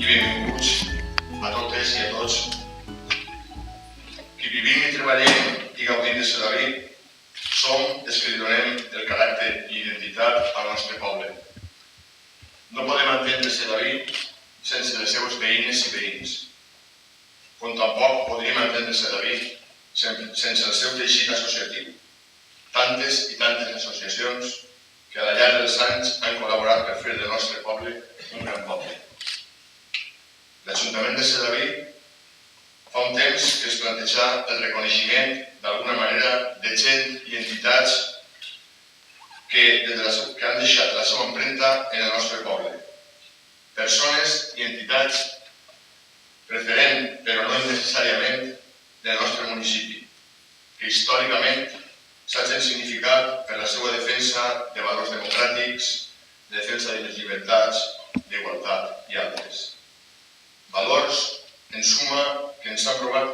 i benvinguts a totes i a tots qui vivim i treballem i gaudim de Sedaví. Som els que li donem el caràcter i identitat al nostre poble. No podem entendre Sedaví sense les seues veïnes i veïns, com tampoc podríem entendre Sedaví sense el seu teixit associatiu. Tantes i tantes associacions que al llarg dels anys han col·laborat per fer del nostre poble un gran poble. L'Ajuntament de Sedaví fa un temps que es planteja el reconeixement d'alguna manera de gent i entitats que han deixat la seva empremta en el nostre poble. Persones i entitats preferent, però no necessàriament, del nostre municipi, que històricament s'hagin significat per la seva defensa de valors democràtics, de defensa de les llibertats, d'igualtat i altres. Valors, en suma, que ens han provat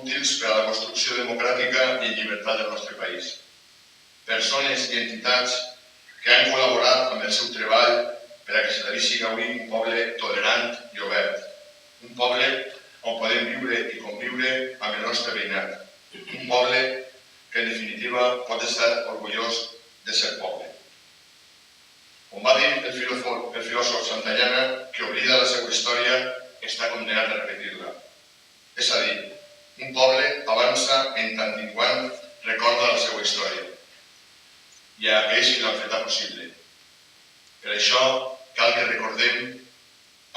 útils per a la construcció democràtica i en llibertat del nostre país. Persones i entitats que han col·laborat amb el seu treball per a que Sedaví sigui avui un poble tolerant i obert. Un poble on podem viure i conviure amb el nostre veïnat. Un poble que, en definitiva, pot estar orgullós de ser poble. Com va dir el filòsof Santayana, que oblida la seva història està condenat a repetir-la. És a dir, un poble avança en tant i quant recorda la seva història i a aquells que l'han fet possible. Per això cal que recordem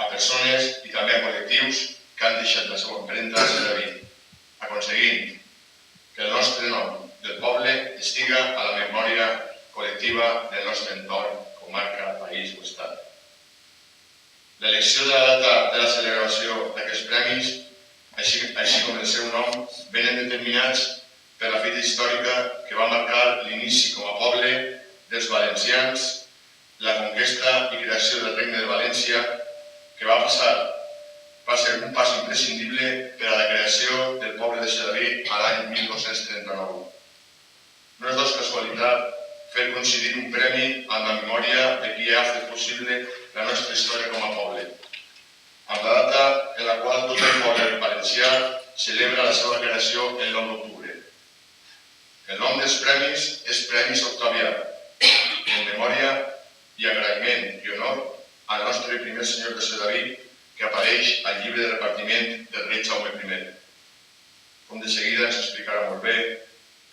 a persones i també a col·lectius que han deixat la seva empremta a Sedaví, aconseguint que el nostre nom del poble estiga a la memòria col·lectiva del nostre entorn, comarca, país o estat. L'elecció de la data de la celebració d'aquests premis, així com el seu nom, venen determinats per la fita històrica que va marcar l'inici com a poble dels valencians, la conquesta i creació del Regne de València, que va ser un pas imprescindible per a la creació del poble de Sedaví a l'any 1239. No és casualitat fer coincidir un premi amb la memòria de qui ha fet possible la nostra història com a poble, amb la data en la qual tot el poble valencià celebra la seva creació el 9 d'octubre. El nom dels premis és Premis Octavià, en memòria i agraïment i honor al nostre primer senyor de Sedaví, que apareix al llibre de repartiment del rei Jaume I. Com de seguida ens explicarà molt bé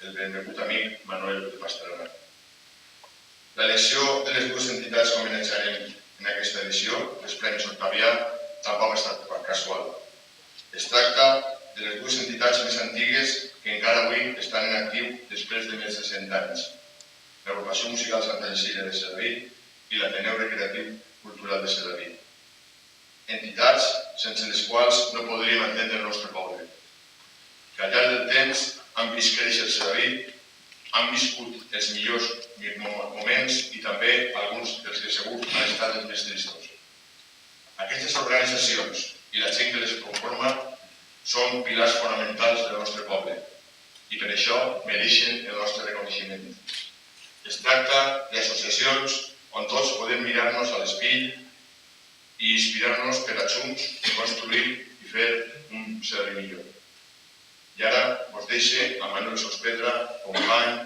el benvingut amic Manuel de Pastrana. L'elecció de les dues entitats que homenatjarem en aquesta edició, els Premis Octavià, tampoc ha estat casual. Es tracta de les dues entitats més antigues que encara avui estan en actiu després de més de 100 anys. L'Agrupació Musical Santa Cecília de Sedaví i l'Ateneu Recreatiu Cultural de Sedaví. Entitats sense les quals no podríem entendre el nostre poble, que al llarg del temps han vist créixer Sedaví, han viscut els millors moments i també alguns dels que segur han estat els més tristos. Aquestes organitzacions i la gent que les conforma són pilars fonamentals del nostre poble i per això mereixen el nostre reconeixement. Es tracta d'associacions on tots podem mirar-nos a l'espill i inspirar-nos per a junts construir i fer un Sedaví millor. I ara us deixo a Manuel Sospedra, company,